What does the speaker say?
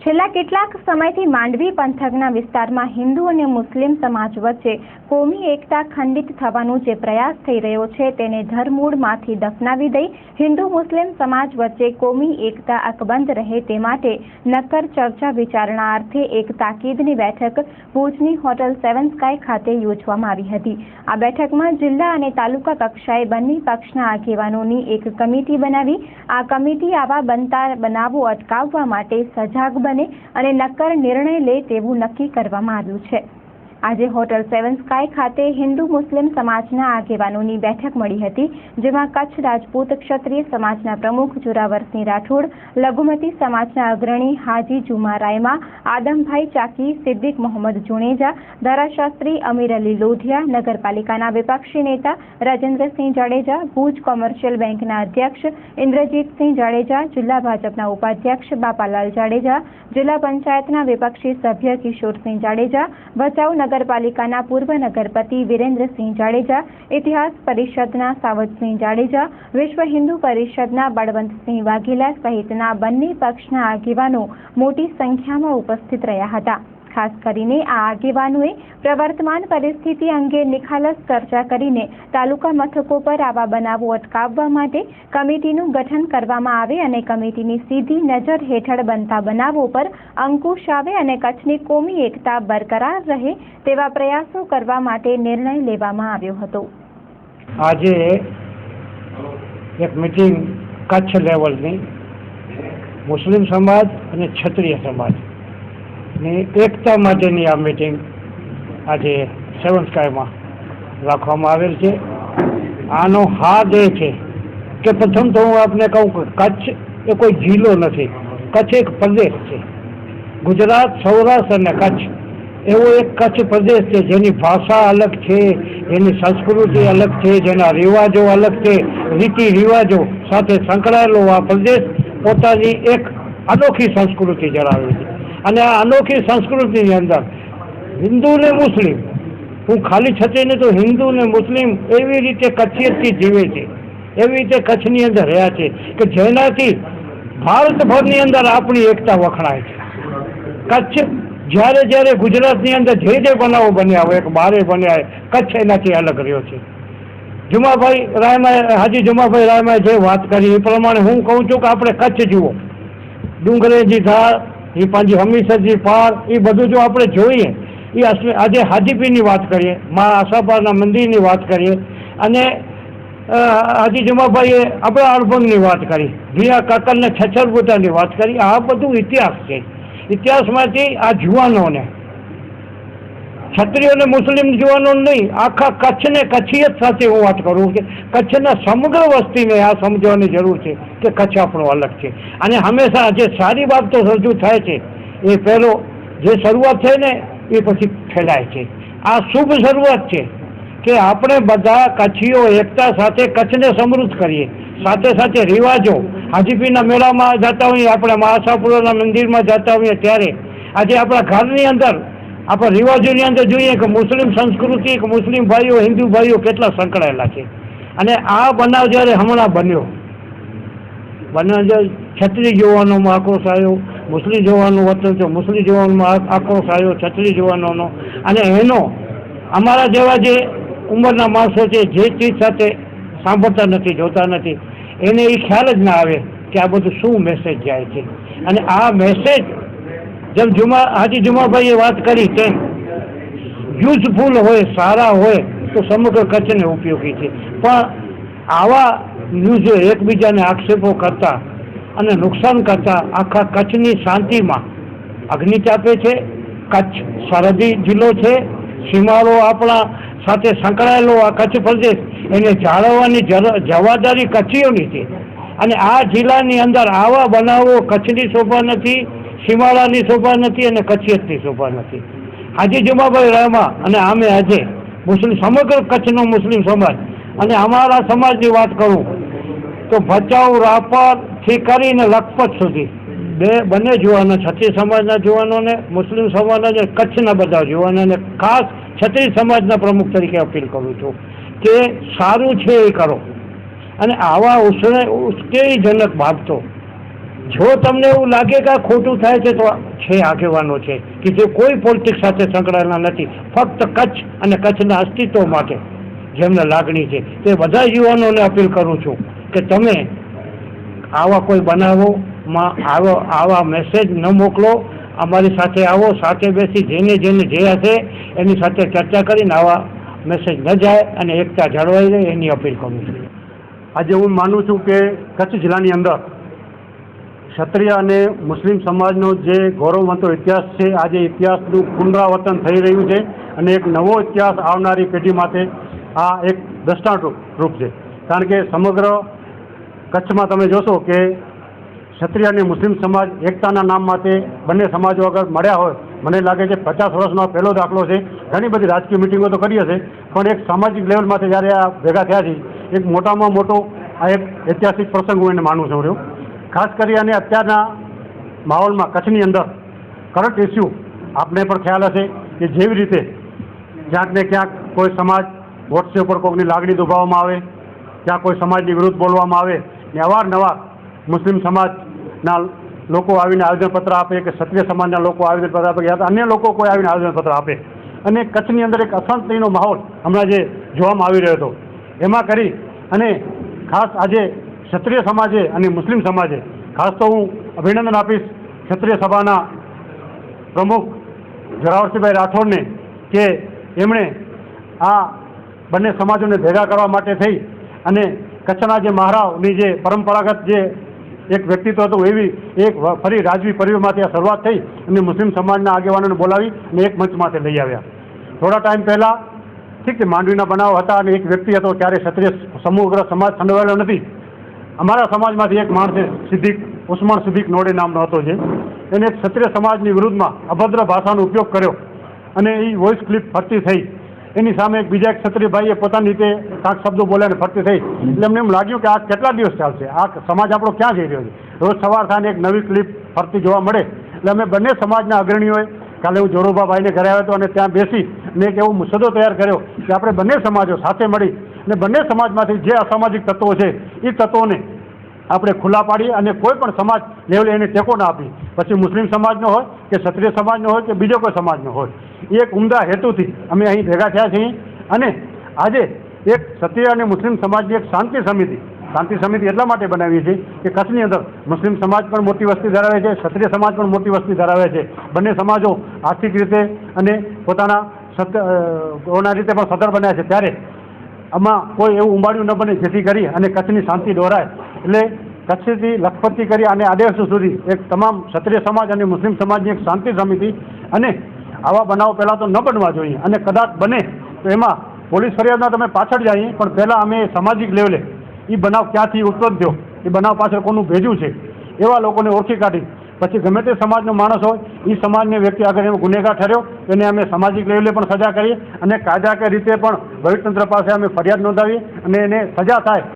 છેલ્લા કેટલાક સમયથી માંડવી પંથકના વિસ્તારમાં હિન્દુ અને મુસ્લિમ સમાજ વચ્ચે કોમી એકતા ખંડિત થવાનો જે પ્રયાસ થઈ રહ્યો છે તેને ધરમૂળમાંથી દફનાવી દઈ હિન્દુ મુસ્લિમ સમાજ વચ્ચે કોમી એકતા અકબંધ રહે તે માટે નક્કર ચર્ચા વિચારણા અર્થે એક તાકીદની બેઠક ભુજની હોટલ સેવન સ્કાય ખાતે યોજવામાં આવી હતી। આ બેઠકમાં જિલ્લા અને તાલુકા કક્ષાએ બંને પક્ષના આગેવાનોની એક કમિટી બનાવી આ કમિટી આવા બનતા બનાવો અટકાવવા માટે સજાગ બને અને નક્કર નિર્ણય લે તેવું નક્કી કરવામાં આવ્યું છે। આજે હોટલ સેવન સ્કાય ખાતે હિન્દુ મુસ્લિમ સમાજના આગેવાનોની બેઠક મળી હતી, જેમાં કચ્છ રાજપૂત ક્ષત્રિય સમાજના પ્રમુખ જોરાવરસિંહ રાઠોડ, લઘુમતી સમાજના અગ્રણી હાજી જુમા રાયમા, આદમભાઈ ચાકી, સિદ્દીક મોહમ્મદ જુણેજા, ધારાશાસ્ત્રી અમીર અલી લોધિયા, નગરપાલિકાના વિપક્ષી નેતા રાજેન્દ્રસિંહ જાડેજા, ભુજ કોમર્શિયલ બેંકના અધ્યક્ષ ઇન્દ્રજીતસિંહ જાડેજા, જિલ્લા ભાજપના ઉપાધ્યક્ષ બાપાલાલ જાડેજા, જિલ્લા પંચાયતના વિપક્ષી સભ્ય કિશોરસિંહ જાડેજા, ભચાઉ નગરપાલિકાના પૂર્વ નગરપતિ વિરેન્દ્રસિંહ જાડેજા, ઇતિહાસ પરિષદના સાવજસિંહ જાડેજા, વિશ્વ હિન્દુ પરિષદના બળવંતસિંહ વાઘેલા સહિતના બંને પક્ષના આગેવાનો મોટી સંખ્યામાં ઉપસ્થિત રહ્યા હતા। ખાસ કરીને આ આગેવાનોએ પ્રવર્તમાન પરિસ્થિતિ અંગે નિખાલસ ચર્ચા કરીને તાલુકા મથકો પર આવા બનાવો અટકાવવા માટે કમિટીનું ગઠન કરવામાં આવે અને કમિટીની સીધી નજર હેઠળ બનતા બનાવો પર અંકુશ આવે અને કચ્છની કોમી એકતા બરકરાર રહે તેવા પ્રયાસો કરવા માટે નિર્ણય લેવામાં આવ્યો હતો। આજે એક મીટિંગ કચ્છ લેવલની મુસ્લિમ સમાજ અને ક્ષત્રિય સમાજ ની એકતા માટેની આ મીટિંગ આજે સેવન સ્કાયમાં રાખવામાં આવેલ છે। આનો હાદ એ છે કે પ્રથમ તો હું આપને કહું કે કચ્છ એ કોઈ જિલ્લો નથી, કચ્છ એક પ્રદેશ છે। ગુજરાત, સૌરાષ્ટ્ર અને કચ્છ એવો એક કચ્છ પ્રદેશ છે જેની ભાષા અલગ છે, જેની સંસ્કૃતિ અલગ છે, જેના રિવાજો અલગ છે, રીતિ રિવાજો સાથે સંકળાયેલો આ પ્રદેશ પોતાની એક અનોખી સંસ્કૃતિ ધરાવે છે અને આ અનોખી સંસ્કૃતિની અંદર હિન્દુ ને મુસ્લિમ, હું ખાલી છતીને તો હિન્દુ ને મુસ્લિમ એવી રીતે કચ્છિયતથી જીવે છે, એવી રીતે કચ્છની અંદર રહ્યા છે કે જેનાથી ભારતભરની અંદર આપણી એકતા વખણાય છે। કચ્છ જ્યારે જ્યારે ગુજરાતની અંદર જે જે બનાવો બન્યા હોય, એક બારે બન્યા હોય, કચ્છ એનાથી અલગ રહ્યો છે। જુમાભાઈ રાયમાએ, હાજી જુમાભાઈ રાયમાએ જે વાત કરી એ પ્રમાણે હું કહું છું કે આપણે કચ્છ જુઓ, ડુંગરેજી ધાર, એ પાંજી હમીરસરજી પાર, એ બધું જો આપણે જોઈએ, એ આજે હાજીપીરની વાત કરીએ, મા આશાપારના મંદિરની વાત કરીએ અને હાજી જુમાભાઈએ આપણા અળભંગની વાત કરી, ભીયા કાકરને છછરબુટાની વાત કરી। આ બધું ઇતિહાસ છે। ઇતિહાસમાંથી આ જુવાનોને, ક્ષત્રિયોને મુસ્લિમ જુવાનો નહીં, આખા કચ્છને કચ્છિયત સાથે હું વાત કરું કે કચ્છના સમગ્ર વસ્તીને આ સમજવાની જરૂર છે કે કચ્છ આપણો અલગ છે અને હંમેશા જે સારી બાબતો રજૂ થાય છે એ પહેલો જે શરૂઆત થાય ને એ પછી ફેલાય છે। આ શુભ શરૂઆત છે કે આપણે બધા કચ્છીઓ એકતા સાથે કચ્છને સમૃદ્ધ કરીએ, સાથે સાથે રિવાજો, હાજીપીરના મેળામાં જતા હોઈએ, આપણે મહાસાપુરના મંદિરમાં જતા હોઈએ ત્યારે આજે આપણા ઘરની અંદર આપણા રિવાજોની અંદર જોઈએ કે મુસ્લિમ સંસ્કૃતિ, કે મુસ્લિમ ભાઈઓ, હિન્દુ ભાઈઓ કેટલા સંકળાયેલા છે અને આ બનાવ જ્યારે હમણાં બન્યો, ક્ષત્રિય જવાનોમાં આક્રોશ આવ્યો, મુસ્લિમ જવાનો વતન છે, મુસ્લિમ જવાનોમાં આક્રોશ આવ્યો, ક્ષત્રિય જવાનોનો, અને એનો અમારા જેવા જે ઉંમરના માણસો છે જે ચીજ સાથે સાંભળતા નથી, જોતા નથી, એને એ ખ્યાલ જ ના આવે કે આ બધું શું મેસેજ જાય છે। અને આ મેસેજ જેમ હાજી જુમાભાઈએ વાત કરી તેમ યુઝફુલ હોય, સારા હોય તો સમગ્ર કચ્છને ઉપયોગી છે, પણ આવા ન્યૂઝ એકબીજાને આક્ષેપો કરતા અને નુકસાન કરતા આખા કચ્છની શાંતિમાં અગ્નિ ચાપે છે। કચ્છ સરહદી જિલ્લો છે, સીમાડો આપણા સાથે સંકળાયેલો આ કચ્છ પ્રદેશ, એને જાળવવાની જવાબદારી કચ્છીઓની છે અને આ જિલ્લાની અંદર આવા બનાવો કચ્છની શોભા નથી, સીમાડાની શોભા નથી અને કચ્છિયતની શોભા નથી। હાજી જુમાભાઈ રાયમા અને આમે આજે મુસ્લિમ, સમગ્ર કચ્છનો મુસ્લિમ સમાજ અને અમારા સમાજની વાત કરું તો ભચાઉ, રાપરથી કરીને લખપત સુધી બંને જુવાનો, ક્ષત્રિય સમાજના જુવાનોને, મુસ્લિમ સમાજના, કચ્છના બધા જુવાનોને ખાસ ક્ષત્રિય સમાજના પ્રમુખ તરીકે અપીલ કરું છું કે સારું છે એ કરો અને આવા ઉશ્કેરણીજનક બાબતો જો તમને એવું લાગે કે આ ખોટું થાય છે તો છે આગેવાનો છે કે જે કોઈ પોલિટિક્સ સાથે સંકળાયેલા નથી, ફક્ત કચ્છ અને કચ્છના અસ્તિત્વ માટે જેમને લાગણી છે, તે બધા યુવાનોને અપીલ કરું છું કે તમે આવા કોઈ બનાવોમાં આવા મેસેજ ન મોકલો, અમારી સાથે આવો, સાથે બેસી જેને જે હશે એની સાથે ચર્ચા કરીને આવા મેસેજ ન જાય અને એકતા જળવાઈ રહે એની અપીલ કરું છું. આજે હું માનું છું કે કચ્છ જિલ્લાની અંદર ક્ષત્રિય અને મુસ્લિમ સમાજનો જે ગૌરવવંતો ઇતિહાસ છે, આજે ઇતિહાસનું પુનરાવર્તન થઈ રહ્યું છે અને એક નવો ઇતિહાસ આવનારી પેઢી માટે આ એક દ્રષ્ટાંતરૂપ છે. કારણ કે સમગ્ર કચ્છમાં તમે જોશો કે ક્ષત્રિય અને મુસ્લિમ સમાજ એકતાના નામ માટે બંને સમાજો અગર મળ્યા હોય, મને લાગે છે 50 વર્ષનો પહેલો દાખલો છે. ઘણી બધી રાજકીય મિટિંગો તો કરી હશે, પણ એક સામાજિક લેવલમાંથી જ્યારે આ ભેગા થયા છે, એક મોટામાં મોટો આ એક ઐતિહાસિક પ્રસંગ હું એને માનું છું. ખાસ કરી અને અત્યારના માહોલમાં કચ્છની અંદર કરંટ ઇસ્યુ આપને પણ ખ્યાલ હશે કે જેવી રીતે ક્યાંક ને ક્યાંક કોઈ સમાજ વોટ્સએપ પર કોઈકની લાગણી દુભાવવામાં આવે, ક્યાં કોઈ સમાજની વિરુદ્ધ બોલવામાં આવે ને અવારનવાર મુસ્લિમ સમાજના લોકો આવીને આવેદનપત્ર આપે કે ક્ષત્રિય સમાજના લોકો આવેદનપત્ર આપે કે અન્ય લોકો કોઈ આવીને આવેદનપત્ર આપે અને કચ્છની અંદર એક અશાંતિનો માહોલ હમણાં જે જોવામાં આવી રહ્યો હતો, એમાં કરી અને ખાસ આજે ક્ષત્રિય સમાજે અને મુસ્લિમ સમાજે, ખાસ તો હું અભિનંદન આપીશ ક્ષત્રિય સભાના પ્રમુખ જરાવરસિંહભાઈ રાઠોડને કે એમણે આ બંને સમાજોને ભેગા કરવા માટે થઈ અને કચ્છના જે મહારાવની જે પરંપરાગત જે એક વ્યક્તિત્વ હતું એવી એક ફરી રાજવી પરિવારમાંથી આ શરૂઆત થઈ અને મુસ્લિમ સમાજના આગેવાનોને બોલાવી અને એક મંચમાંથી લઈ આવ્યા. થોડા ટાઈમ પહેલાં ઠીક છે માંડવીના બનાવ હતા અને એક વ્યક્તિ હતો, ત્યારે ક્ષત્રિય સમગ્ર સમાજ સંડોવાયેલો નથી. અમારા સમાજમાંથી એક માણસે ઉસ્માન સિદ્દીક નોડે નામનો હતો, જે એને ક્ષત્રિય સમાજની વિરુદ્ધમાં અભદ્ર ભાષાનો ઉપયોગ કર્યો અને એ વોઇસ ક્લિપ ફરતી થઈ. એની સામે બીજા એક ક્ષત્રિય ભાઈએ પોતાની રીતે કાંક શબ્દો બોલ્યા અને ફરતી થઈ. એટલે અમને એમ લાગ્યું કે આ કેટલા દિવસ ચાલશે, આ સમાજ આપણો ક્યાં જઈ રહ્યો છે? રોજ સવાર થાય ને એક નવી ક્લિપ ફરતી જોવા મળે. એટલે અમે બંને સમાજના અગ્રણીઓએ કાલે હું જોરુભાભાઈને ઘરે આવ્યો હતો અને ત્યાં બેસી અને એક એવો મુસદ્દો તૈયાર કર્યો કે આપણે બંને સમાજો સાથે મળી અને બંને સમાજમાંથી જે અસામાજિક તત્વો છે એ તત્વોને આપણે ખુલ્લા પાડી અને કોઈ પણ સમાજ લેવલે એને ટેકો ના આપી, પછી મુસ્લિમ સમાજનો હોય કે ક્ષત્રિય સમાજનો હોય કે બીજો કોઈ સમાજનો હોય, એ એક ઉમદા હેતુથી અમે અહીં ભેગા થયા છીએ. અને આજે એક ક્ષત્રિય અને મુસ્લિમ સમાજની એક શાંતિ સમિતિ એટલા માટે બનાવી છે કે કચ્છની અંદર મુસ્લિમ સમાજ પણ મોટી વસ્તી ધરાવે છે, ક્ષત્રિય સમાજ પણ મોટી વસ્તી ધરાવે છે. બંને સમાજો આર્થિક રીતે અને પોતાના રીતે પણ સદ્ધર બન્યા છે, ત્યારે આમાં કોઈ એવું ઉંબાડિયું ન બને જેથી કરી અને કચ્છની શાંતિ દોરાય. એટલે કચ્છથી લખપતથી કરી અને આદેશ સુધી એક તમામ ક્ષત્રિય સમાજ અને મુસ્લિમ સમાજની એક શાંતિ સમિતિ, અને આવા બનાવો પહેલાં તો ન બનવા જોઈએ અને કદાચ બને તો એમાં પોલીસ ફરિયાદમાં તમે પાછળ જઈએ, પણ પહેલાં અમે સામાજિક લેવલે એ બનાવ ક્યાંથી ઉત્પન્ન થયો, એ બનાવ પાછળ કોનું ભેજું છે, એવા લોકોને ઓળખી કાઢી પછી ગમે તે સમાજનો માણસ હોય એ સમાજની વ્યક્તિ આગળ એનો ગુનેગાર ઠર્યો એને અમે સામાજિક લેવલે પણ સજા કરીએ અને કાયદાકીય રીતે પણ વહીવટતંત્ર પાસે અમે ફરિયાદ નોંધાવીએ અને એને સજા થાય